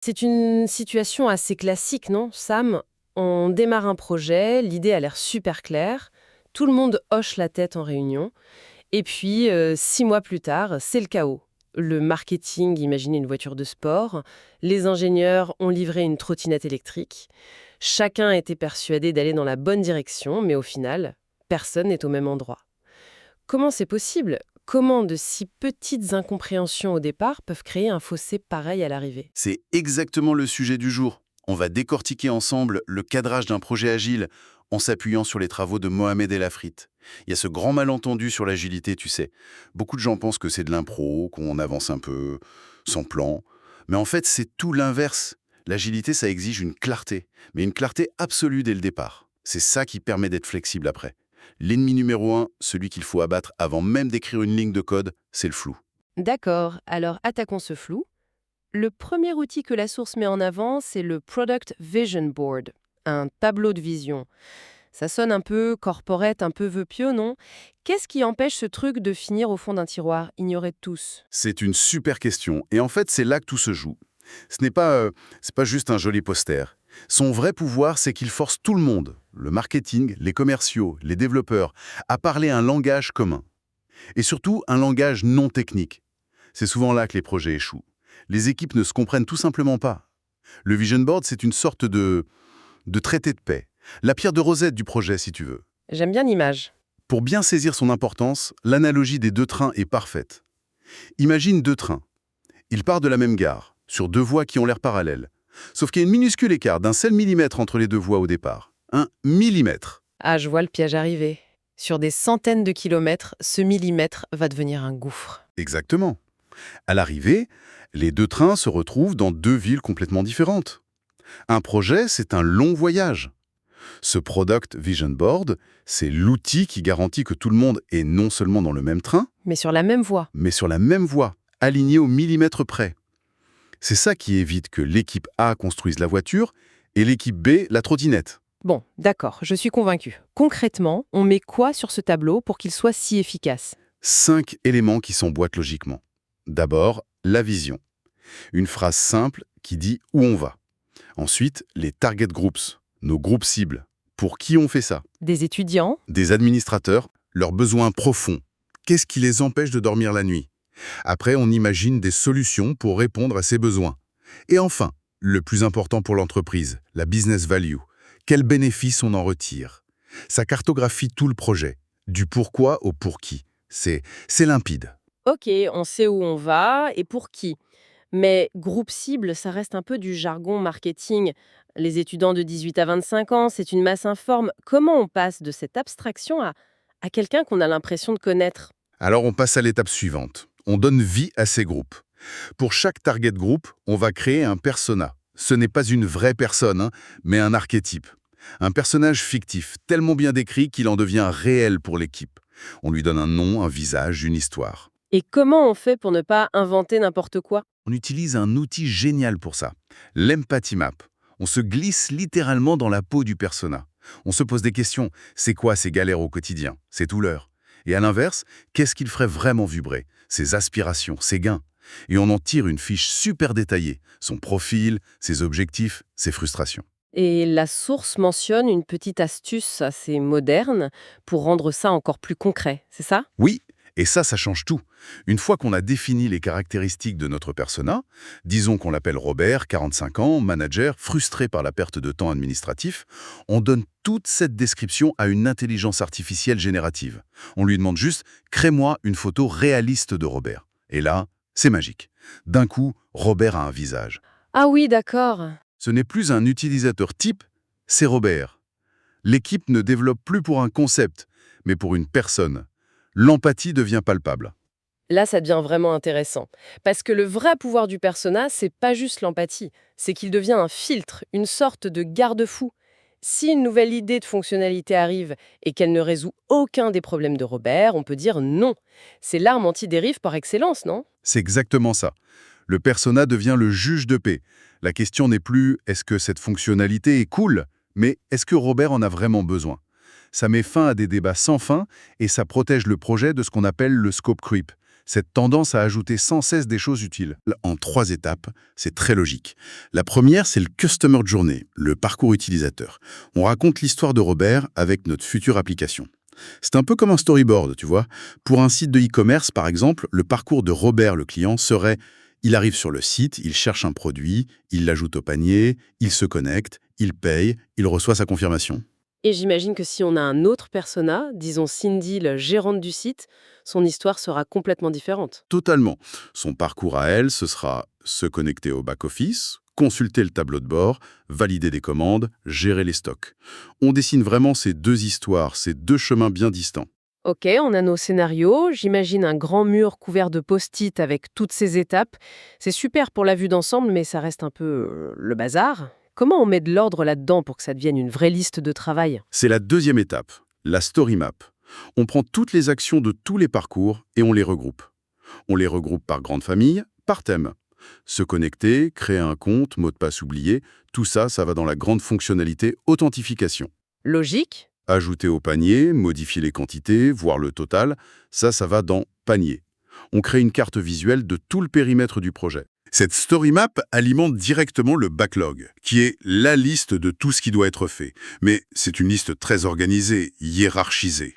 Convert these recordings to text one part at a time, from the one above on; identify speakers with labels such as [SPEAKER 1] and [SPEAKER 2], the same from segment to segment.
[SPEAKER 1] C'est une situation assez classique, non, Sam? On démarre un projet, l'idée a l'air super claire, tout le monde hoche la tête en réunion, et puis 6 mois plus tard, c'est le chaos. Le marketing imaginait une voiture de sport, les ingénieurs ont livré une trottinette électrique. Chacun était persuadé d'aller dans la bonne direction, mais au final, personne n'est au même endroit. Comment c'est possible? Comment de si petites incompréhensions au départ peuvent créer un fossé pareil à l'arrivée?
[SPEAKER 2] C'est exactement le sujet du jour. On va décortiquer ensemble le cadrage d'un projet agile en s'appuyant sur les travaux de Mohamed El Afrite. Il y a ce grand malentendu sur l'agilité, tu sais. Beaucoup de gens pensent que c'est de l'impro, qu'on avance un peu, sans plan. Mais en fait, c'est tout l'inverse. L'agilité, ça exige une clarté, mais une clarté absolue dès le départ. C'est ça qui permet d'être flexible après. L'ennemi numéro un, celui qu'il faut abattre avant même d'écrire une ligne de code, c'est le flou.
[SPEAKER 1] D'accord, alors attaquons ce flou. Le premier outil que la source met en avant, c'est le Product Vision Board, un tableau de vision. Ça sonne un peu corporate, un peu vœu pieux, non? Qu'est-ce qui empêche ce truc de finir au fond d'un tiroir, ignoré de tous?
[SPEAKER 2] C'est une super question. Et en fait, c'est là que tout se joue. C'est pas juste un joli poster. Son vrai pouvoir, c'est qu'il force tout le monde, le marketing, les commerciaux, les développeurs, à parler un langage commun. Et surtout, un langage non technique. C'est souvent là que les projets échouent. Les équipes ne se comprennent tout simplement pas. Le Vision Board, c'est une sorte de traité de paix. La pierre de Rosette du projet, si tu veux.
[SPEAKER 1] J'aime bien l'image.
[SPEAKER 2] Pour bien saisir son importance, l'analogie des deux trains est parfaite. Imagine deux trains. Ils partent de la même gare, sur deux voies qui ont l'air parallèles. Sauf qu'il y a une minuscule écart d'un seul millimètre entre les deux voies au départ. Un millimètre.
[SPEAKER 1] Ah, je vois le piège arriver. Sur des centaines de kilomètres, ce millimètre va devenir un gouffre.
[SPEAKER 2] Exactement. À l'arrivée, les deux trains se retrouvent dans deux villes complètement différentes. Un projet, c'est un long voyage. Ce Product Vision Board, c'est l'outil qui garantit que tout le monde est non seulement dans le même train,
[SPEAKER 1] Mais sur la même voie.
[SPEAKER 2] mais sur la même voie, aligné au millimètre près. C'est ça qui évite que l'équipe A construise la voiture et l'équipe B la trottinette.
[SPEAKER 1] Bon, d'accord, je suis convaincue. Concrètement, on met quoi sur ce tableau pour qu'il soit si efficace?
[SPEAKER 2] 5 éléments qui s'emboîtent logiquement. D'abord, la vision. Une phrase simple qui dit où on va. Ensuite, les target groups, nos groupes cibles. Pour qui on fait ça?
[SPEAKER 1] Des étudiants?
[SPEAKER 2] Des administrateurs, leurs besoins profonds. Qu'est-ce qui les empêche de dormir la nuit? Après, on imagine des solutions pour répondre à ces besoins. Et enfin, le plus important pour l'entreprise, la business value. Quels bénéfices on en retire? Ça cartographie tout le projet, du pourquoi au pour qui. C'est limpide.
[SPEAKER 1] Ok, on sait où on va et pour qui. Mais groupe cible, ça reste un peu du jargon marketing. Les étudiants de 18 à 25 ans, c'est une masse informe. Comment on passe de cette abstraction à quelqu'un qu'on a l'impression de connaître?
[SPEAKER 2] Alors on passe à l'étape suivante. On donne vie à ces groupes. Pour chaque target group, on va créer un persona. Ce n'est pas une vraie personne, hein, mais un archétype. Un personnage fictif, tellement bien décrit qu'il en devient réel pour l'équipe. On lui donne un nom, un visage, une histoire.
[SPEAKER 1] Et comment on fait pour ne pas inventer n'importe quoi?
[SPEAKER 2] On utilise un outil génial pour ça, l'Empathy Map. On se glisse littéralement dans la peau du persona. On se pose des questions. C'est quoi ses galères au quotidien? Ses douleurs? Et à l'inverse, qu'est-ce qu'il ferait vraiment vibrer? Ses aspirations, ses gains? Et on en tire une fiche super détaillée. Son profil, ses objectifs, ses frustrations.
[SPEAKER 1] Et la source mentionne une petite astuce assez moderne pour rendre ça encore plus concret, c'est ça?
[SPEAKER 2] Oui, et ça change tout. Une fois qu'on a défini les caractéristiques de notre persona, disons qu'on l'appelle Robert, 45 ans, manager, frustré par la perte de temps administratif, on donne toute cette description à une intelligence artificielle générative. On lui demande juste « crée-moi une photo réaliste de Robert ». Et là, c'est magique. D'un coup, Robert a un visage.
[SPEAKER 1] Ah oui, d'accord.
[SPEAKER 2] Ce n'est plus un utilisateur type, c'est Robert. L'équipe ne développe plus pour un concept, mais pour une personne. L'empathie devient palpable.
[SPEAKER 1] Là, ça devient vraiment intéressant. Parce que le vrai pouvoir du persona, c'est pas juste l'empathie, c'est qu'il devient un filtre, une sorte de garde-fou. Si une nouvelle idée de fonctionnalité arrive et qu'elle ne résout aucun des problèmes de Robert, on peut dire non. C'est l'arme anti-dérive par excellence, non?
[SPEAKER 2] C'est exactement ça. Le persona devient le juge de paix. La question n'est plus « est-ce que cette fonctionnalité est cool ?», mais « est-ce que Robert en a vraiment besoin ?» Ça met fin à des débats sans fin et ça protège le projet de ce qu'on appelle le scope creep, cette tendance à ajouter sans cesse des choses utiles. En 3 étapes, c'est très logique. La première, c'est le Customer Journey, le parcours utilisateur. On raconte l'histoire de Robert avec notre future application. C'est un peu comme un storyboard, tu vois. Pour un site de e-commerce, par exemple, le parcours de Robert, le client, serait: il arrive sur le site, il cherche un produit, il l'ajoute au panier, il se connecte, il paye, il reçoit sa confirmation.
[SPEAKER 1] Et j'imagine que si on a un autre persona, disons Cindy, la gérante du site, son histoire sera complètement différente.
[SPEAKER 2] Totalement. Son parcours à elle, ce sera se connecter au back-office, consulter le tableau de bord, valider des commandes, gérer les stocks. On dessine vraiment ces 2 histoires, ces 2 chemins bien distants.
[SPEAKER 1] Ok, on a nos scénarios, j'imagine un grand mur couvert de post-it avec toutes ces étapes. C'est super pour la vue d'ensemble, mais ça reste un peu le bazar. Comment on met de l'ordre là-dedans pour que ça devienne une vraie liste de travail?
[SPEAKER 2] C'est la 2e étape, la story map. On prend toutes les actions de tous les parcours et on les regroupe. On les regroupe par grande famille, par thème. Se connecter, créer un compte, mot de passe oublié, tout ça, ça va dans la grande fonctionnalité authentification.
[SPEAKER 1] Logique?
[SPEAKER 2] Ajouter au panier, modifier les quantités, voir le total, ça va dans panier. On crée une carte visuelle de tout le périmètre du projet. Cette story map alimente directement le backlog, qui est la liste de tout ce qui doit être fait. Mais c'est une liste très organisée, hiérarchisée.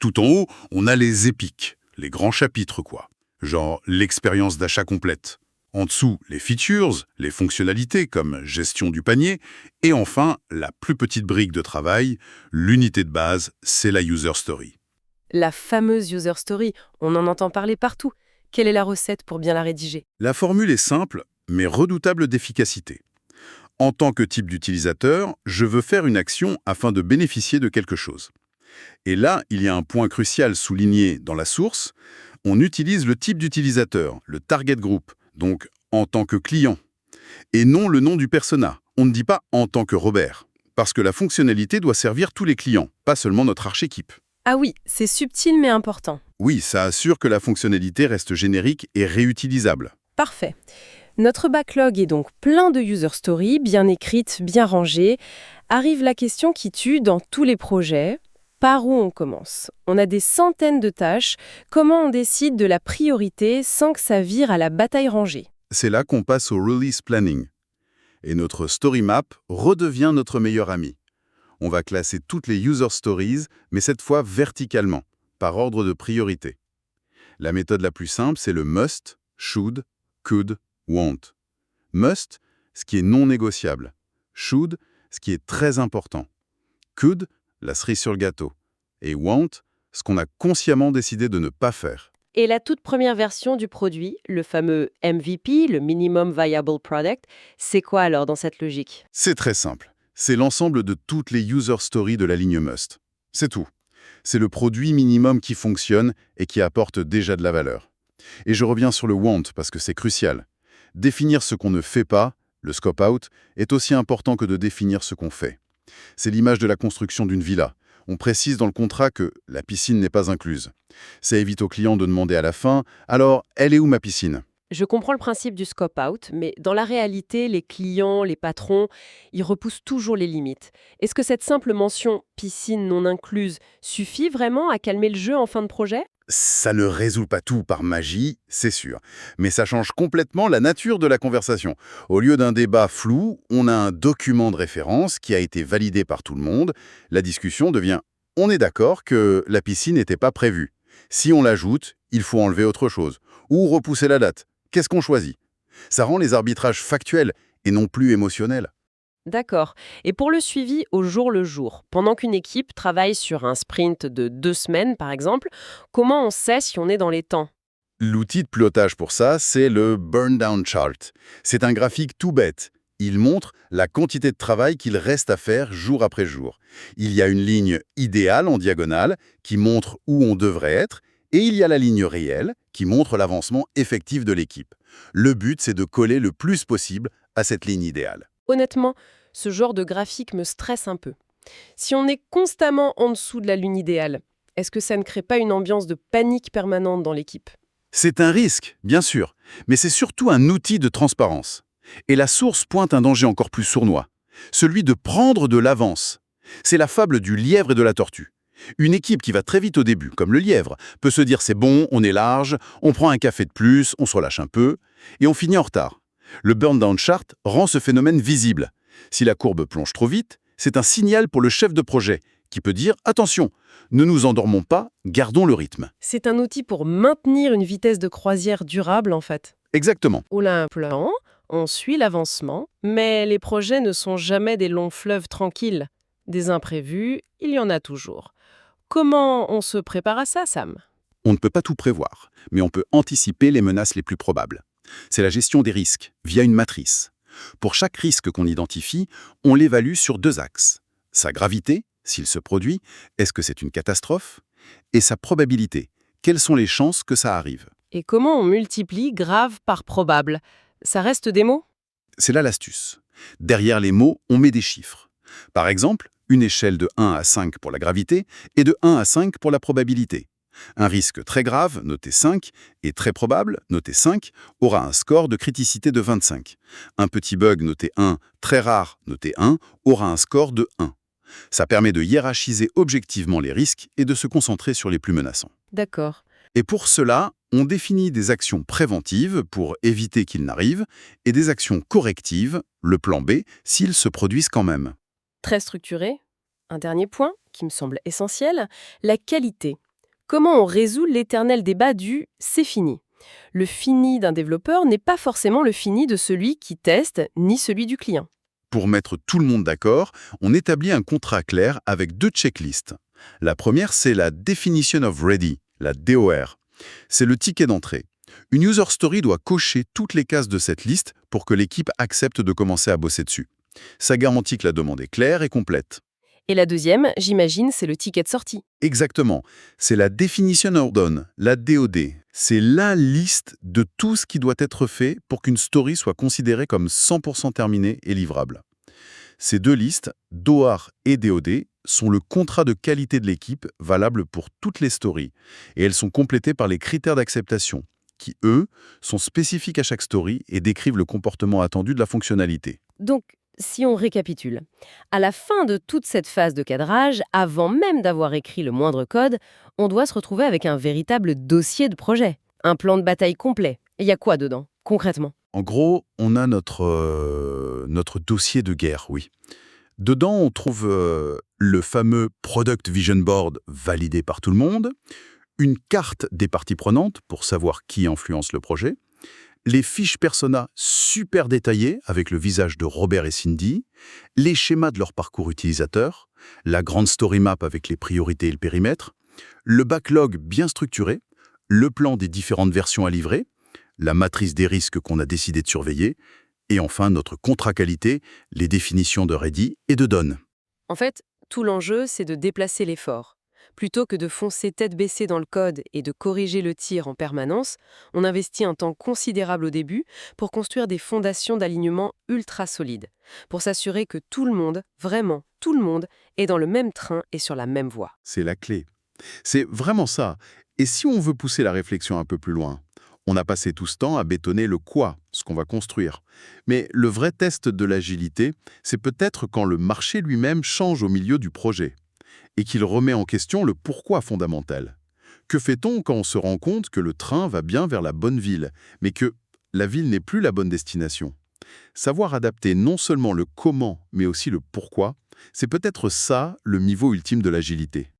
[SPEAKER 2] Tout en haut, on a les épiques, les grands chapitres quoi. Genre l'expérience d'achat complète. En dessous, les features, les fonctionnalités comme gestion du panier. Et enfin, la plus petite brique de travail, l'unité de base, c'est la user story.
[SPEAKER 1] La fameuse user story, on en entend parler partout. Quelle est la recette pour bien la rédiger?
[SPEAKER 2] La formule est simple, mais redoutable d'efficacité. En tant que type d'utilisateur, je veux faire une action afin de bénéficier de quelque chose. Et là, il y a un point crucial souligné dans la source. On utilise le type d'utilisateur, le target group, donc en tant que client, et non le nom du persona. On ne dit pas en tant que Robert, parce que la fonctionnalité doit servir tous les clients, pas seulement notre archétype.
[SPEAKER 1] Ah oui, c'est subtil mais important.
[SPEAKER 2] Oui, ça assure que la fonctionnalité reste générique et réutilisable.
[SPEAKER 1] Parfait. Notre backlog est donc plein de user stories, bien écrites, bien rangées. Arrive la question qui tue dans tous les projets. Par où on commence? On a des centaines de tâches. Comment on décide de la priorité sans que ça vire à la bataille rangée?
[SPEAKER 2] C'est là qu'on passe au release planning. Et notre story map redevient notre meilleur ami. On va classer toutes les user stories, mais cette fois verticalement, par ordre de priorité. La méthode la plus simple, c'est le must, should, could, want. Must, ce qui est non négociable. Should, ce qui est très important. Could, la cerise sur le gâteau. Et want, ce qu'on a consciemment décidé de ne pas faire.
[SPEAKER 1] Et la toute première version du produit, le fameux MVP, le Minimum Viable Product, c'est quoi alors dans cette logique?
[SPEAKER 2] C'est très simple. C'est l'ensemble de toutes les user stories de la ligne must. C'est tout. C'est le produit minimum qui fonctionne et qui apporte déjà de la valeur. Et je reviens sur le want parce que c'est crucial. Définir ce qu'on ne fait pas, le scope out, est aussi important que de définir ce qu'on fait. C'est l'image de la construction d'une villa. On précise dans le contrat que la piscine n'est pas incluse. Ça évite au client de demander à la fin « Alors, elle est où ma piscine ?»
[SPEAKER 1] Je comprends le principe du scope out, mais dans la réalité, les clients, les patrons, ils repoussent toujours les limites. Est-ce que cette simple mention piscine non incluse suffit vraiment à calmer le jeu en fin de projet?
[SPEAKER 2] Ça ne résout pas tout par magie, c'est sûr. Mais ça change complètement la nature de la conversation. Au lieu d'un débat flou, on a un document de référence qui a été validé par tout le monde. La discussion devient « on est d'accord que la piscine n'était pas prévue. Si on l'ajoute, il faut enlever autre chose. Ou repousser la date. Qu'est-ce qu'on choisit ?» Ça rend les arbitrages factuels et non plus émotionnels.
[SPEAKER 1] D'accord. Et pour le suivi au jour le jour, pendant qu'une équipe travaille sur un sprint de 2 semaines, par exemple, comment on sait si on est dans les temps?
[SPEAKER 2] L'outil de pilotage pour ça, c'est le Burn Down Chart. C'est un graphique tout bête. Il montre la quantité de travail qu'il reste à faire jour après jour. Il y a une ligne idéale en diagonale qui montre où on devrait être, et il y a la ligne réelle qui montre l'avancement effectif de l'équipe. Le but, c'est de coller le plus possible à cette ligne idéale.
[SPEAKER 1] Honnêtement, ce genre de graphique me stresse un peu. Si on est constamment en dessous de la ligne idéale, est-ce que ça ne crée pas une ambiance de panique permanente dans l'équipe?
[SPEAKER 2] C'est un risque, bien sûr, mais c'est surtout un outil de transparence. Et la source pointe un danger encore plus sournois, celui de prendre de l'avance. C'est la fable du lièvre et de la tortue. Une équipe qui va très vite au début, comme le lièvre, peut se dire c'est bon, on est large, on prend un café de plus, on se relâche un peu, et on finit en retard. Le burn-down chart rend ce phénomène visible. Si la courbe plonge trop vite, c'est un signal pour le chef de projet, qui peut dire attention, ne nous endormons pas, gardons le rythme.
[SPEAKER 1] C'est un outil pour maintenir une vitesse de croisière durable, en fait.
[SPEAKER 2] Exactement.
[SPEAKER 1] On a un plan, on suit l'avancement, mais les projets ne sont jamais des longs fleuves tranquilles. Des imprévus, il y en a toujours. Comment on se prépare à ça, Sam?
[SPEAKER 2] On ne peut pas tout prévoir, mais on peut anticiper les menaces les plus probables. C'est la gestion des risques, via une matrice. Pour chaque risque qu'on identifie, on l'évalue sur 2 axes. Sa gravité, s'il se produit, est-ce que c'est une catastrophe? Et sa probabilité, quelles sont les chances que ça arrive?
[SPEAKER 1] Et comment on multiplie grave par probable? Ça reste des mots?
[SPEAKER 2] C'est là l'astuce. Derrière les mots, on met des chiffres. Par exemple, une échelle de 1 à 5 pour la gravité et de 1 à 5 pour la probabilité. Un risque très grave, noté 5, et très probable, noté 5, aura un score de criticité de 25. Un petit bug noté 1, très rare, noté 1, aura un score de 1. Ça permet de hiérarchiser objectivement les risques et de se concentrer sur les plus menaçants.
[SPEAKER 1] D'accord.
[SPEAKER 2] Et pour cela, on définit des actions préventives pour éviter qu'ils n'arrivent et des actions correctives, le plan B, s'ils se produisent quand même.
[SPEAKER 1] Très structuré. Un dernier point, qui me semble essentiel, la qualité. Comment on résout l'éternel débat du « c'est fini ». Le fini d'un développeur n'est pas forcément le fini de celui qui teste, ni celui du client.
[SPEAKER 2] Pour mettre tout le monde d'accord, on établit un contrat clair avec 2 checklists. La première, c'est la Definition of Ready, la DOR. C'est le ticket d'entrée. Une user story doit cocher toutes les cases de cette liste pour que l'équipe accepte de commencer à bosser dessus. Ça garantit que la demande est claire et complète.
[SPEAKER 1] Et la deuxième, j'imagine, c'est le ticket de sortie.
[SPEAKER 2] Exactement. C'est la Definition of Done, la DOD. C'est la liste de tout ce qui doit être fait pour qu'une story soit considérée comme 100% terminée et livrable. Ces 2 listes, DOAR et DOD, sont le contrat de qualité de l'équipe valable pour toutes les stories. Et elles sont complétées par les critères d'acceptation, qui, eux, sont spécifiques à chaque story et décrivent le comportement attendu de la fonctionnalité.
[SPEAKER 1] Donc, si on récapitule, à la fin de toute cette phase de cadrage, avant même d'avoir écrit le moindre code, on doit se retrouver avec un véritable dossier de projet, un plan de bataille complet. Il y a quoi dedans, concrètement?
[SPEAKER 2] En gros, on a notre dossier de guerre, oui. Dedans, on trouve le fameux Product Vision Board validé par tout le monde, une carte des parties prenantes pour savoir qui influence le projet, les fiches persona super détaillées avec le visage de Robert et Cindy, les schémas de leur parcours utilisateur, la grande story map avec les priorités et le périmètre, le backlog bien structuré, le plan des différentes versions à livrer, la matrice des risques qu'on a décidé de surveiller, et enfin notre contrat qualité, les définitions de ready et de done.
[SPEAKER 1] En fait, tout l'enjeu, c'est de déplacer l'effort. Plutôt que de foncer tête baissée dans le code et de corriger le tir en permanence, on investit un temps considérable au début pour construire des fondations d'alignement ultra solides, pour s'assurer que tout le monde, vraiment tout le monde, est dans le même train et sur la même voie.
[SPEAKER 2] C'est la clé. C'est vraiment ça. Et si on veut pousser la réflexion un peu plus loin, on a passé tout ce temps à bétonner le quoi, ce qu'on va construire. Mais le vrai test de l'agilité, c'est peut-être quand le marché lui-même change au milieu du projet et qu'il remet en question le pourquoi fondamental. Que fait-on quand on se rend compte que le train va bien vers la bonne ville, mais que la ville n'est plus la bonne destination? Savoir adapter non seulement le comment, mais aussi le pourquoi, c'est peut-être ça le niveau ultime de l'agilité.